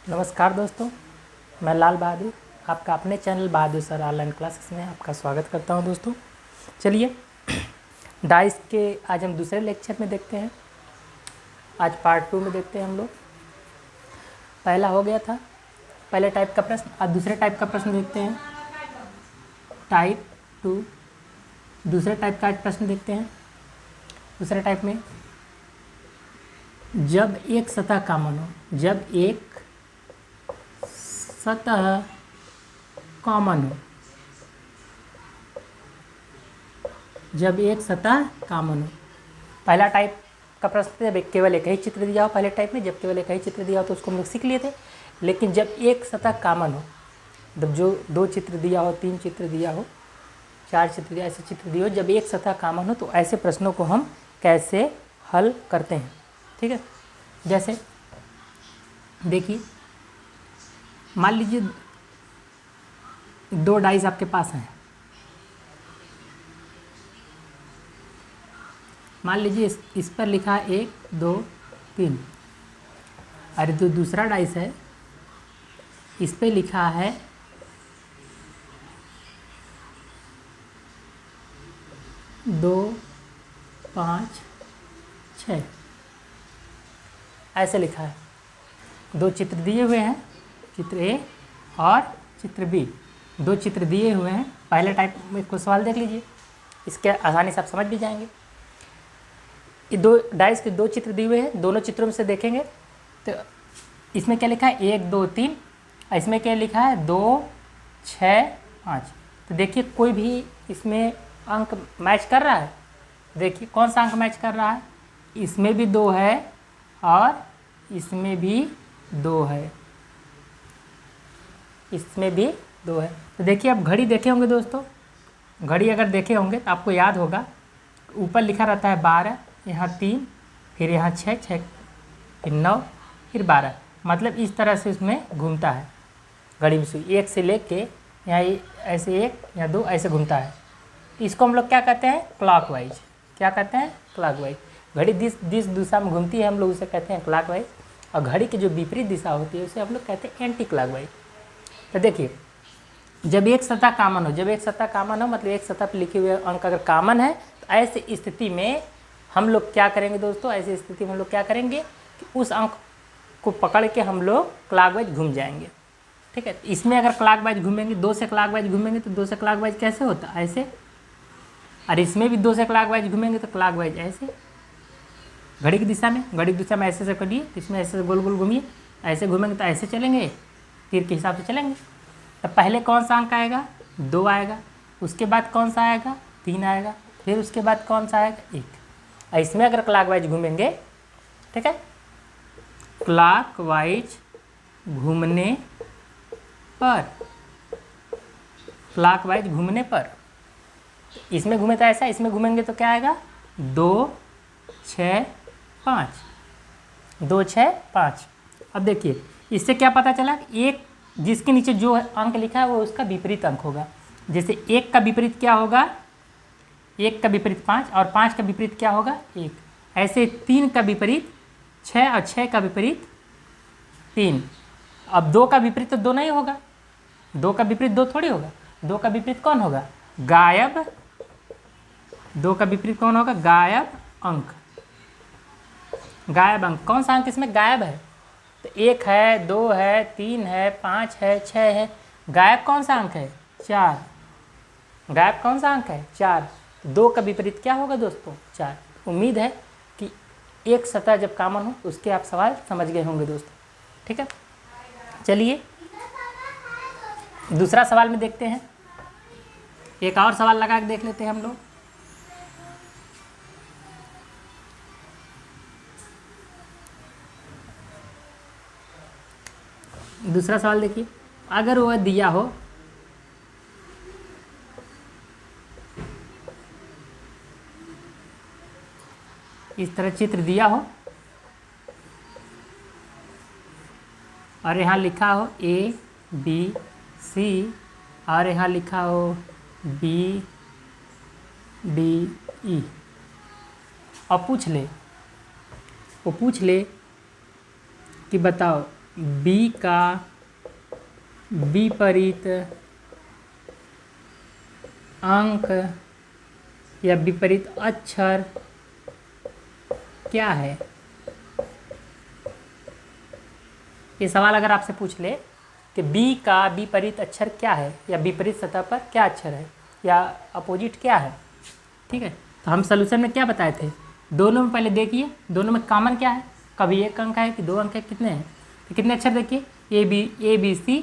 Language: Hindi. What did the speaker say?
नमस्कार दोस्तों, मैं लाल बहादुर आपका अपने चैनल बहादुर सर ऑनलाइन क्लासेस में आपका स्वागत करता हूं। दोस्तों चलिए डाइस के आज हम दूसरे लेक्चर में देखते हैं। आज पार्ट 2 में देखते हैं हम लोग। पहला हो गया था पहले टाइप का प्रश्न, आज दूसरे टाइप का प्रश्न देखते हैं। टाइप 2 दूसरे टाइप का आज प्रश्न देखते हैं। दूसरे टाइप में जब एक सतह कॉमन हो, जब एक सतह कॉमन हो, जब एक सतह कॉमन हो। पहला टाइप का प्रश्न जब केवल एक ही चित्र दिया हो, पहले टाइप में जब केवल एक ही चित्र दिया हो तो उसको हम लोग सीख लिए थे। लेकिन जब एक सतह कॉमन हो, जब जो 2 चित्र दिया हो, 3 चित्र दिया हो, 4 चित्र दिया, ऐसे चित्र दिए हो, जब एक सतह कॉमन हो तो ऐसे प्रश्नों को हम कैसे हल करते हैं। ठीक है, जैसे देखिए, मान लीजिए 2 डाइस आपके पास हैं। मान लीजिए इस पर लिखा है 1 2 3। अरे जो दूसरा डाइस है इस पे लिखा है 2 5 6, ऐसे लिखा है। 2 चित्र दिए हुए हैं, चित्र ए और चित्र बी, 2 चित्र दिए हुए हैं। पहले टाइप में कोई सवाल देख लीजिए, इसके आसानी से आप समझ भी जाएंगे। ये 2 डाइस के 2 चित्र दिए हुए हैं, दोनों चित्रों में से देखेंगे तो इसमें क्या लिखा है 1 2 3, इसमें क्या लिखा है 2 6 5। तो देखिए कोई भी इसमें अंक मैच कर रहा है। देखिए कौन सा अंक मैच कर रहा है, इसमें भी 2 है और इसमें भी 2 है, इसमें भी 2 है। तो देखिए आप घड़ी देखे होंगे दोस्तों, घड़ी अगर देखे होंगे तो आपको याद होगा ऊपर लिखा रहता है 12, यहाँ 3, फिर यहाँ 6 6, फिर 9, फिर 12। मतलब इस तरह से उसमें घूमता है घड़ी में सुई, 1 से लेके यहाँ ऐसे 1 या 2 ऐसे घूमता है। तो इसको हम लोग क्या कहते हैं, क्लॉकवाइज। क्या कहते हैं, क्लॉकवाइज। घड़ी जिस दिशा में घूमती है हम लोग उसे कहते हैं क्लॉकवाइज, और घड़ी की जो विपरीत दिशा होती है उसे हम लोग कहते हैं एंटी क्लॉकवाइज। तो देखिए जब एक सतह कॉमन हो, जब एक सतह कॉमन हो मतलब एक सतह पर लिखे हुए अंक अगर कॉमन है तो ऐसी स्थिति में हम लोग क्या करेंगे दोस्तों, ऐसी स्थिति में हम लोग क्या करेंगे कि उस अंक को पकड़ के हम लोग क्लॉकवाइज घूम जाएंगे। ठीक है, इसमें अगर क्लॉकवाइज घूमेंगे, 2 से क्लॉकवाइज घूमेंगे तो 2 से क्लॉकवाइज कैसे होता है, ऐसे। और इसमें भी 2 से क्लॉकवाइज घूमेंगे तो क्लॉकवाइज ऐसे, घड़ी की दिशा में। घड़ी की दिशा में ऐसे से करिए, इसमें ऐसे गोल गोल घूमिए, ऐसे घूमेंगे तो ऐसे चलेंगे, तीर के हिसाब से चलेंगे। तो पहले कौन सा अंक आएगा, 2 आएगा, उसके बाद कौन सा आएगा, 3 आएगा, फिर उसके बाद कौन सा आएगा, 1। इसमें अगर क्लॉकवाइज घूमेंगे, ठीक है, क्लॉकवाइज घूमने पर, क्लॉकवाइज घूमने पर, इसमें घूमे तो ऐसा, इसमें घूमेंगे तो क्या आएगा 2 6 5, 2 6 5। अब देखिए इससे क्या पता चला, एक जिसके नीचे जो अंक लिखा है वो उसका विपरीत अंक होगा। जैसे 1 का विपरीत क्या होगा, 1 का विपरीत 5, और 5 का विपरीत क्या होगा 1। ऐसे 3 का विपरीत 6 और 6 का विपरीत 3। अब 2 का विपरीत तो 2 नहीं होगा, 2 का विपरीत 2 थोड़ी होगा, 2 का विपरीत कौन होगा, गायब। 2 का विपरीत कौन होगा, गायब अंक। गायब अंक, कौन सा अंक इसमें गायब है, तो 1 है, 2 है, 3 है, 5 है, 6 है। गायब कौन सा अंक है, 4। गायब कौन सा अंक है, 4। 2 का विपरीत क्या होगा दोस्तों, 4। उम्मीद है कि एक सतह जब कॉमन हो उसके आप सवाल समझ गए होंगे दोस्तों। ठीक है, चलिए दूसरा सवाल में देखते हैं। एक और सवाल लगा के देख लेते हैं हम लोग। दूसरा सवाल देखिए, अगर वह दिया हो इस तरह, चित्र दिया हो और यहाँ लिखा हो A B C और यहाँ लिखा हो B D E, और पूछ ले, वो पूछ ले कि बताओ बी का विपरीत अंक या विपरीत अक्षर क्या है? ये सवाल अगर आपसे पूछ ले कि बी का विपरीत अक्षर क्या है या विपरीत सतह पर क्या अक्षर है या अपोजिट क्या है, ठीक है, तो हम सोल्यूशन में क्या बताए थे, दोनों में पहले देखिए दोनों में कॉमन क्या है, कभी एक अंक है कि दो अंक है, कितने हैं, तो कितने अक्षर देखिए ए बी सी